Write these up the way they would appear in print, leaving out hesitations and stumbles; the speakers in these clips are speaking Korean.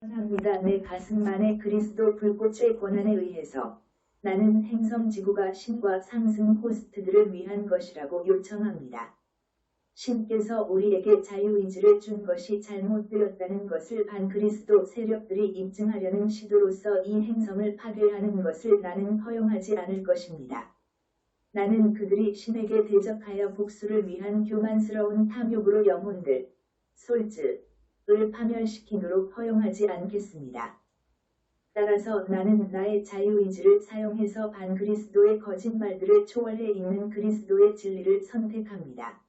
감사합니다. 내 가슴 안에 그리스도 불꽃의 권한에 의해서 나는 행성지구가 신과 상승 호스트들을 위한 것이라고 요청합니다. 신께서 우리에게 자유의지를 준 것이 잘못되었다는 것을 반그리스도 세력들이 입증하려는 시도로서 이 행성을 파괴하는 것을 나는 허용하지 않을 것입니다. 나는 그들이 신에게 대적하여 복수를 위한 교만스러운 탐욕으로 영혼들, 솔즈를 파멸시키도록 허용하지 않겠습니다. 따라서 나는 나의 자유의지를 사용해서 반그리스도의 거짓말들을 초월해 있는 그리스도의 진리를 선택합니다.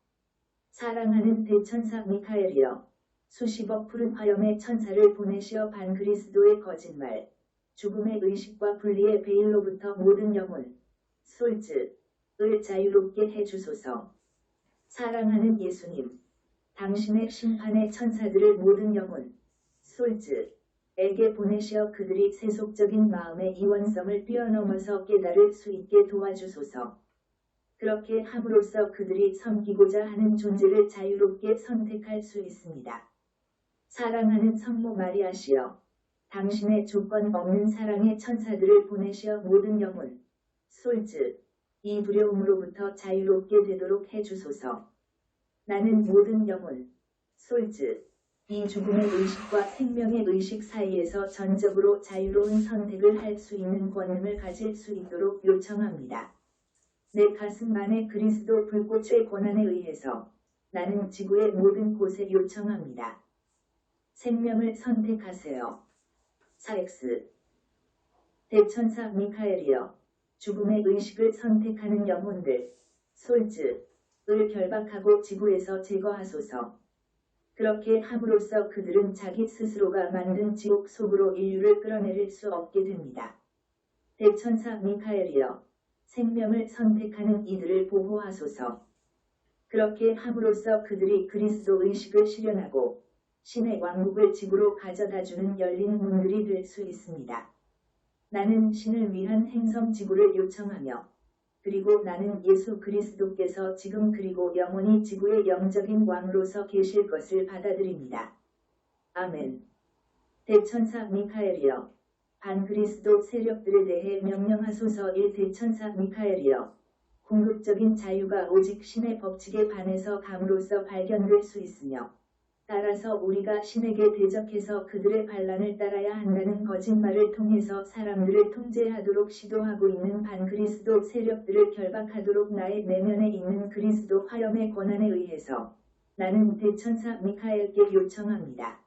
사랑하는 대천사 미카엘이여, 수십억 푸른 화염의 천사를 보내시어 반그리스도의 거짓말, 죽음의 의식과 분리의 베일로부터 모든 영혼, 솔즈를 자유롭게 해주소서. 사랑하는 예수님, 당신의 심판의 천사들을 모든 영혼, 솔즈에게 보내시어 그들이 세속적인 마음의 이원성을 뛰어넘어서 깨달을 수 있게 도와주소서. 그렇게 함으로써 그들이 섬기고자 하는 존재를 자유롭게 선택할 수 있습니다. 사랑하는 성모 마리아시여, 당신의 조건 없는 사랑의 천사들을 보내시어 모든 영혼, 솔즈, 이 두려움으로부터 자유롭게 되도록 해주소서. 나는 모든 영혼, 솔즈, 이 죽음의 의식과 생명의 의식 사이에서 전적으로 자유로운 선택을 할 수 있는 권능을 가질 수 있도록 요청합니다. 내 가슴 안에 그리스도 불꽃의 권한에 의해서 나는 지구의 모든 곳에 요청합니다. 생명을 선택하세요. 4X 대천사 미카엘이여, 죽음의 의식을 선택하는 영혼들, 솔즈를 결박하고 지구에서 제거하소서. 그렇게 함으로써 그들은 자기 스스로가 만든 지옥 속으로 인류를 끌어내릴 수 없게 됩니다. 대천사 미카엘이여, 생명을 선택하는 이들을 보호하소서. 그렇게 함으로써 그들이 그리스도 의식을 실현하고 신의 왕국을 지구로 가져다주는 열린 문들이 될 수 있습니다. 나는 신을 위한 행성 지구를 요청하며, 그리고 나는 예수 그리스도께서 지금 그리고 영원히 지구의 영적인 왕으로서 계실 것을 받아들입니다. 아멘. 대천사 미카엘이여, 반그리스도 세력들에 대해 명령하소서. 1. 대천사 미카엘이여, 궁극적인 자유가 오직 신의 법칙에 반해서 감으로써 발견될 수 있으며, 따라서 우리가 신에게 대적해서 그들의 반란을 따라야 한다는 거짓말을 통해서 사람들을 통제하도록 시도하고 있는 반그리스도 세력들을 결박하도록 나의 내면에 있는 그리스도 화염의 권한에 의해서 나는 대천사 미카엘께 요청합니다.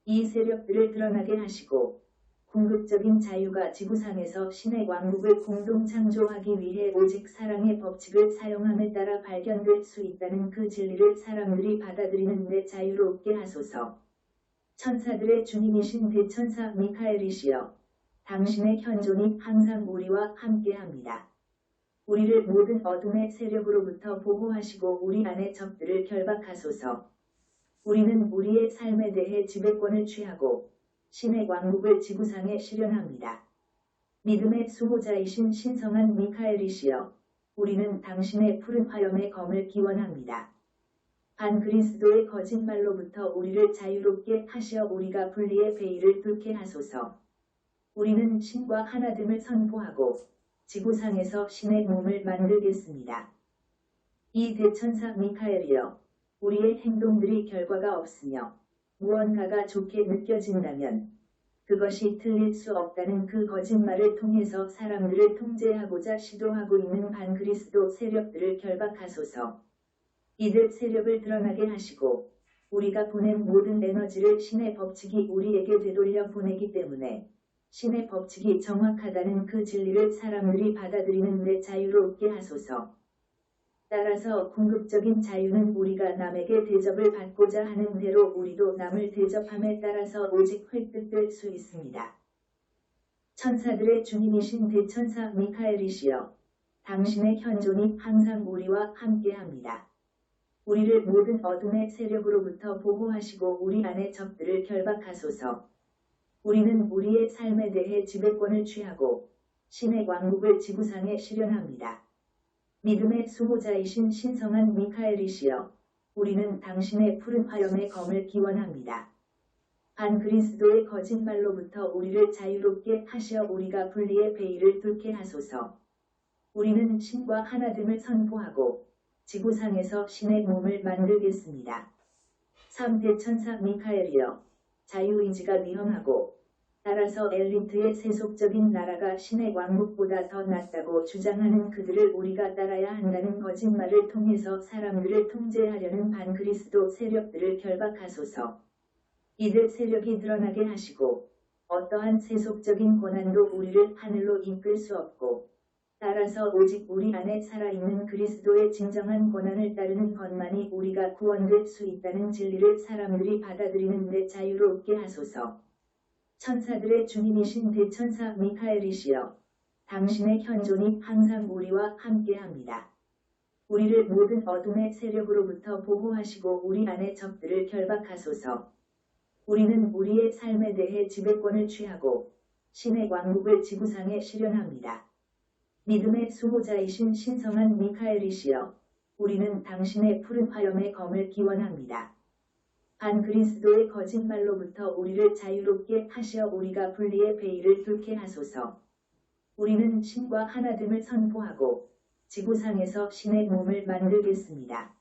이 세력들을 드러나게 하시고 궁극적인 자유가 지구상에서 신의 왕국을 공동 창조하기 위해 오직 사랑의 법칙을 사용함에 따라 발견될 수 있다는 그 진리를 사람들이 받아들이는 데 자유롭게 하소서. 천사들의 주님이신 대천사 미카엘이시여, 당신의 현존이 항상 우리와 함께합니다. 우리를 모든 어둠의 세력으로부터 보호하시고 우리 안의 적들을 결박하소서. 우리는 우리의 삶에 대해 지배권을 취하고 신의 왕국을 지구상에 실현합니다. 믿음의 수호자이신 신성한 미카엘이시여, 우리는 당신의 푸른 화염의 검을 기원합니다. 반그리스도의 거짓말로부터 우리를 자유롭게 하시어 우리가 분리의 베일을 뚫게 하소서. 우리는 신과 하나됨을 선포하고 지구상에서 신의 몸을 만들겠습니다. 이 대천사 미카엘이여, 우리의 행동들이 결과가 없으며 무언가가 좋게 느껴진다면 그것이 틀릴 수 없다는 그 거짓말을 통해서 사람들을 통제하고자 시도하고 있는 반그리스도 세력들을 결박하소서. 이들 세력을 드러나게 하시고 우리가 보낸 모든 에너지를 신의 법칙이 우리에게 되돌려 보내기 때문에 신의 법칙이 정확하다는 그 진리를 사람들이 받아들이는 데 자유롭게 하소서. 따라서 궁극적인 자유는 우리가 남에게 대접을 받고자 하는 대로 우리도 남을 대접함에 따라서 오직 획득될 수 있습니다. 천사들의 주님이신 대천사 미카엘이시여, 당신의 현존이 항상 우리와 함께합니다. 우리를 모든 어둠의 세력으로부터 보호하시고 우리 안의 적들을 결박하소서. 우리는 우리의 삶에 대해 지배권을 취하고 신의 왕국을 지구상에 실현합니다. 믿음의 수호자이신 신성한 미카엘이시여, 우리는 당신의 푸른 화염의 검을 기원합니다. 반그리스도의 거짓말로부터 우리를 자유롭게 하시어 우리가 분리의 베일을 뚫게 하소서. 우리는 신과 하나됨을 선포하고 지구상에서 신의 몸을 만들겠습니다. 3대 천사 미카엘이여, 자유의지가 위험하고 따라서 엘리트의 세속적인 나라가 신의 왕국보다 더 낫다고 주장하는 그들을 우리가 따라야 한다는 거짓말을 통해서 사람들을 통제하려는 반그리스도 세력들을 결박하소서. 이들 세력이 드러나게 하시고 어떠한 세속적인 고난도 우리를 하늘로 이끌 수 없고 따라서 오직 우리 안에 살아있는 그리스도의 진정한 고난을 따르는 것만이 우리가 구원될 수 있다는 진리를 사람들이 받아들이는 데 자유롭게 하소서. 천사들의 주님이신 대천사 미카엘이시여, 당신의 현존이 항상 우리와 함께합니다. 우리를 모든 어둠의 세력으로부터 보호하시고 우리 안의 적들을 결박하소서. 우리는 우리의 삶에 대해 지배권을 취하고 신의 왕국을 지구상에 실현합니다. 믿음의 수호자이신 신성한 미카엘이시여, 우리는 당신의 푸른 화염의 검을 기원합니다. 반그리스도의 거짓말로부터 우리를 자유롭게 하시어 우리가 분리의 베일을 뚫게 하소서. 우리는 신과 하나됨을 선포하고 지구상에서 신의 몸을 만들겠습니다.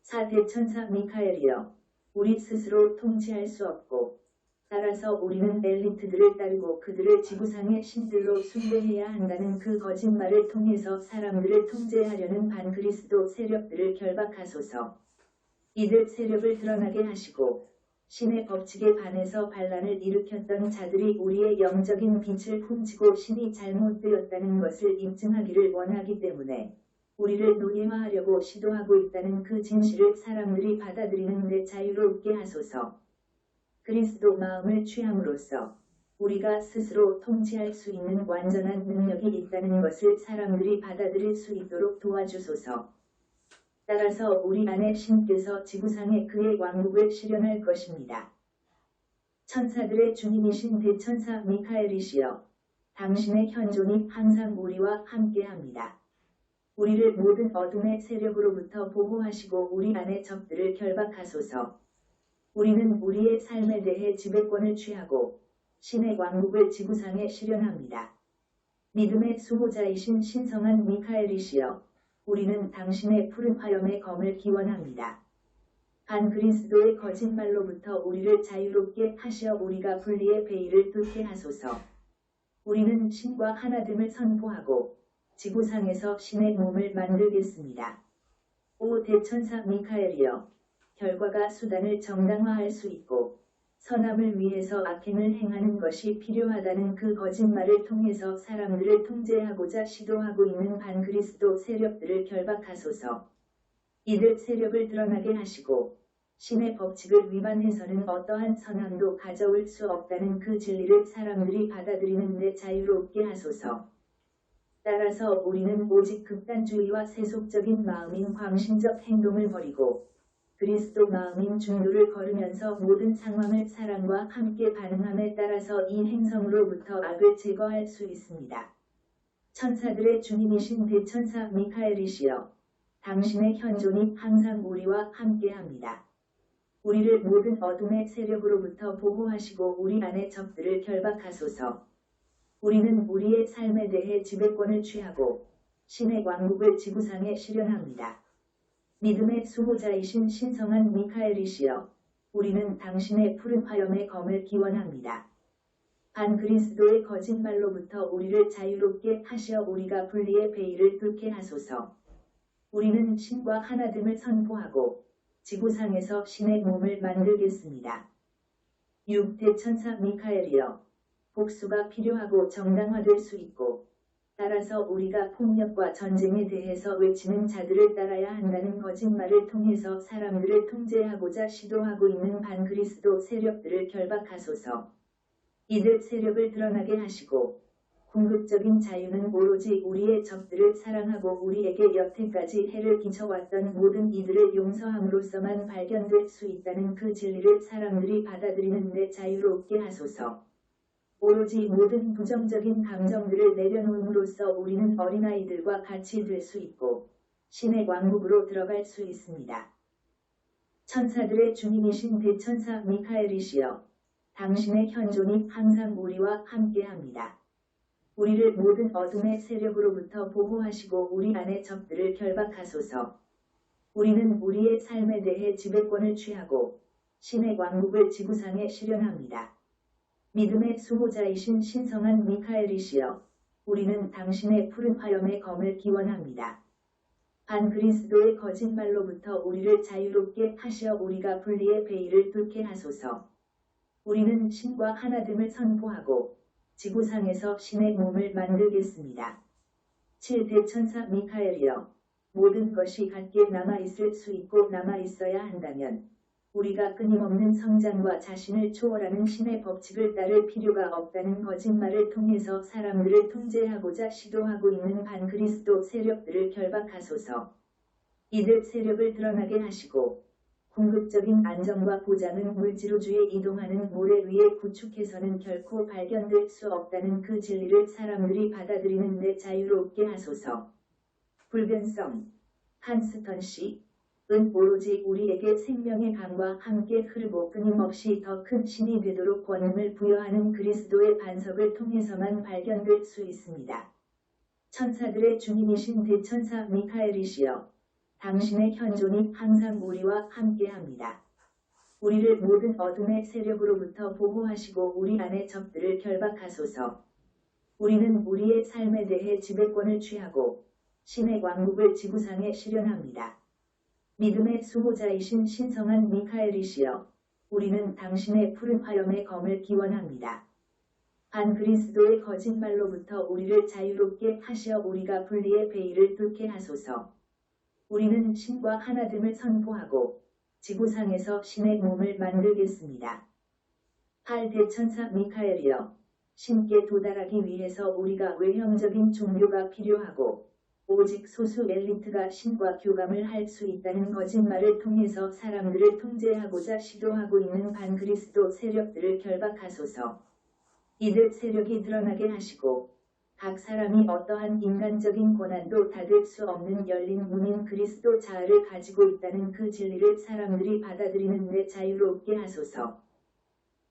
4대 천사 미카엘이여, 우리 스스로 통치할 수 없고 따라서 우리는 엘리트들을 따르고 그들을 지구상의 신들로 숭배해야 한다는 그 거짓말을 통해서 사람들을 통제하려는 반그리스도 세력들을 결박하소서. 이들 세력을 드러나게 하시고 신의 법칙에 반해서 반란을 일으켰던 자들이 우리의 영적인 빛을 훔치고 신이 잘못되었다는 것을 입증하기를 원하기 때문에 우리를 노예화하려고 시도하고 있다는 그 진실을 사람들이 받아들이는 데 자유롭게 하소서. 그리스도 마음을 취함으로써 우리가 스스로 통치할 수 있는 완전한 능력이 있다는 것을 사람들이 받아들일 수 있도록 도와주소서. 따라서 우리 안에 신께서 지구상에 그의 왕국을 실현할 것입니다. 천사들의 주님이신 대천사 미카엘이시여, 당신의 현존이 항상 우리와 함께합니다. 우리를 모든 어둠의 세력으로부터 보호하시고 우리 안의 적들을 결박하소서. 우리는 우리의 삶에 대해 지배권을 취하고 신의 왕국을 지구상에 실현합니다. 믿음의 수호자이신 신성한 미카엘이시여, 우리는 당신의 푸른 화염의 검을 기원합니다. 반그리스도의 거짓말로부터 우리를 자유롭게 하시어 우리가 분리의 베일을 뚫게 하소서. 우리는 신과 하나됨을 선포하고 지구상에서 신의 몸을 만들겠습니다. 오 대천사 미카엘이여, 결과가 수단을 정당화할 수 있고 선함을 위해서 악행을 행하는 것이 필요하다는 그 거짓말을 통해서 사람들을 통제하고자 시도하고 있는 반그리스도 세력들을 결박하소서. 이들 세력을 드러나게 하시고 신의 법칙을 위반해서는 어떠한 선함도 가져올 수 없다는 그 진리를 사람들이 받아들이는 데 자유롭게 하소서. 따라서 우리는 오직 극단주의와 세속적인 마음인 광신적 행동을 버리고 그리스도 마음인 중도를 걸으면서 모든 상황을 사랑과 함께 반응함에 따라서 이 행성으로부터 악을 제거할 수 있습니다. 천사들의 주님이신 대천사 미카엘이시여, 당신의 현존이 항상 우리와 함께합니다. 우리를 모든 어둠의 세력으로부터 보호하시고 우리 안의 적들을 결박하소서. 우리는 우리의 삶에 대해 지배권을 취하고 신의 왕국을 지구상에 실현합니다. 믿음의 수호자이신 신성한 미카엘이시여, 우리는 당신의 푸른 화염의 검을 기원합니다. 반그리스도의 거짓말로부터 우리를 자유롭게 하시어 우리가 분리의 베일을 뚫게 하소서. 우리는 신과 하나됨을 선포하고 지구상에서 신의 몸을 만들겠습니다. 6대 천사 미카엘이여, 복수가 필요하고 정당화될 수 있고 따라서 우리가 폭력과 전쟁에 대해서 외치는 자들을 따라야 한다는 거짓말을 통해서 사람들을 통제하고자 시도하고 있는 반그리스도 세력들을 결박하소서. 이들 세력을 드러나게 하시고 궁극적인 자유는 오로지 우리의 적들을 사랑하고 우리에게 여태까지 해를 끼쳐왔던 모든 이들을 용서함으로써만 발견될 수 있다는 그 진리를 사람들이 받아들이는 데 자유롭게 하소서. 오로지 모든 부정적인 감정들을 내려놓음으로써 우리는 어린아이들과 같이 될 수 있고 신의 왕국으로 들어갈 수 있습니다. 천사들의 주님이신 대천사 미카엘이시여, 당신의 현존이 항상 우리와 함께합니다. 우리를 모든 어둠의 세력으로부터 보호하시고 우리 안의 적들을 결박하소서. 우리는 우리의 삶에 대해 지배권을 취하고 신의 왕국을 지구상에 실현합니다. 믿음의 수호자이신 신성한 미카엘이시여, 우리는 당신의 푸른 화염의 검을 기원합니다. 반그리스도의 거짓말로부터 우리를 자유롭게 하시어 우리가 불리의 베일을 뚫게 하소서. 우리는 신과 하나됨을 선포하고 지구상에서 신의 몸을 만들겠습니다. 7대천사 미카엘이여, 모든 것이 같게 남아있을 수 있고 남아있어야 한다면 우리가 끊임없는 성장과 자신을 초월하는 신의 법칙을 따를 필요가 없다는 거짓말을 통해서 사람들을 통제하고자 시도하고 있는 반그리스도 세력들을 결박하소서. 이들 세력을 드러나게 하시고 궁극적인 안정과 보장은 물지로주에 이동하는 모래 위에 구축해서는 결코 발견될 수 없다는 그 진리를 사람들이 받아들이는 데 자유롭게 하소서. 불변성. 한스턴 씨. 은 오로지 우리에게 생명의 강과 함께 흐르고 끊임없이 더 큰 신이 되도록 권능을 부여하는 그리스도의 반석을 통해서만 발견될 수 있습니다. 천사들의 주님이신 대천사 미카엘이시여, 당신의 현존이 항상 우리와 함께합니다. 우리를 모든 어둠의 세력으로부터 보호하시고 우리 안의 적들을 결박하소서. 우리는 우리의 삶에 대해 지배권을 취하고 신의 왕국을 지구상에 실현합니다. 믿음의 수호자이신 신성한 미카엘이시여, 우리는 당신의 푸른 화염의 검을 기원합니다. 반그리스도의 거짓말로부터 우리를 자유롭게 하시어 우리가 불리의 베일을 뚫게 하소서. 우리는 신과 하나됨을 선포하고 지구상에서 신의 몸을 만들겠습니다. 8대천사 미카엘이여, 신께 도달하기 위해서 우리가 외형적인 종교가 필요하고 오직 소수 엘리트가 신과 교감을 할 수 있다는 거짓말을 통해서 사람들을 통제하고자 시도하고 있는 반그리스도 세력들을 결박하소서. 이들 세력이 드러나게 하시고 각 사람이 어떠한 인간적인 고난도 닫을 수 없는 열린 문인 그리스도 자아를 가지고 있다는 그 진리를 사람들이 받아들이는 데 자유롭게 하소서.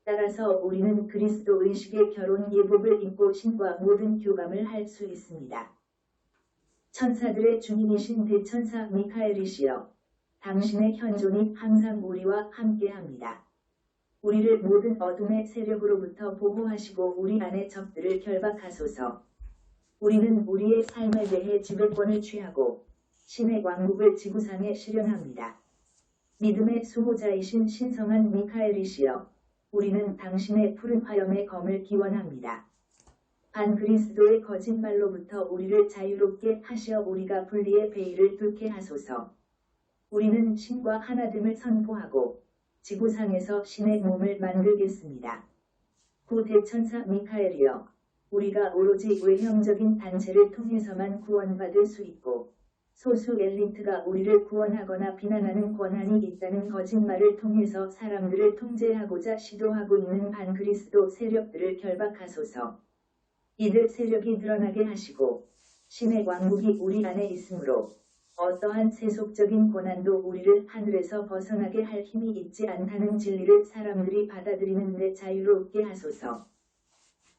따라서 우리는 그리스도 의식의 결혼 예복을 입고 신과 모든 교감을 할 수 있습니다. 천사들의 주님이신 대천사 미카엘이시여, 당신의 현존이 항상 우리와 함께합니다. 우리를 모든 어둠의 세력으로부터 보호하시고 우리 안의 적들을 결박하소서. 우리는 우리의 삶에 대해 지배권을 취하고 신의 왕국을 지구상에 실현합니다. 믿음의 수호자이신 신성한 미카엘이시여, 우리는 당신의 푸른 화염의 검을 기원합니다. 반그리스도의 거짓말로부터 우리를 자유롭게 하시어 우리가 불리의 베일을 뚫게 하소서. 우리는 신과 하나됨을 선포하고 지구상에서 신의 몸을 만들겠습니다. 9대천사 미카엘이여, 우리가 오로지 외형적인 단체를 통해서만 구원받을 수 있고 소수 엘리트가 우리를 구원하거나 비난하는 권한이 있다는 거짓말을 통해서 사람들을 통제하고자 시도하고 있는 반그리스도 세력들을 결박하소서. 이들 세력이 드러나게 하시고 신의 왕국이 우리 안에 있으므로 어떠한 세속적인 고난도 우리를 하늘에서 벗어나게 할 힘이 있지 않다는 진리를 사람들이 받아들이는 데 자유롭게 하소서.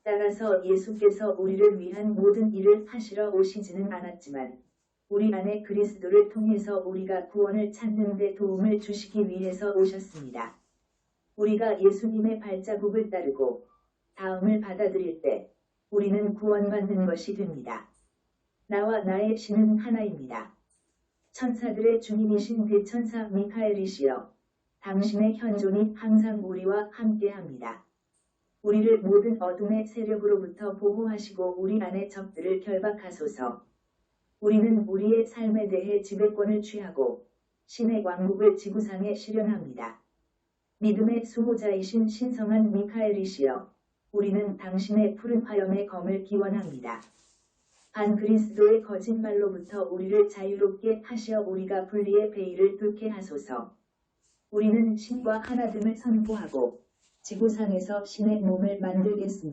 따라서 예수께서 우리를 위한 모든 일을 하시러 오시지는 않았지만 우리 안에 그리스도를 통해서 우리가 구원을 찾는 데 도움을 주시기 위해서 오셨습니다. 우리가 예수님의 발자국을 따르고 다음을 받아들일 때 우리는 구원받는 것이 됩니다. 나와 나의 신은 하나입니다. 천사들의 주님이신 대천사 미카엘이시여, 당신의 현존이 항상 우리와 함께합니다. 우리를 모든 어둠의 세력으로부터 보호하시고 우리 안의 적들을 결박하소서. 우리는 우리의 삶에 대해 지배권을 취하고 신의 왕국을 지구상에 실현합니다. 믿음의 수호자이신 신성한 미카엘이시여, 우리는 당신의 푸른 화염의 검을 기원합니다. 반그리스도의 거짓말로부터 우리를 자유롭게 하시어 우리가 불리의 베일을 뚫게 하소서. 우리는 신과 하나됨을 선포하고 지구상에서 신의 몸을 만들겠습니다.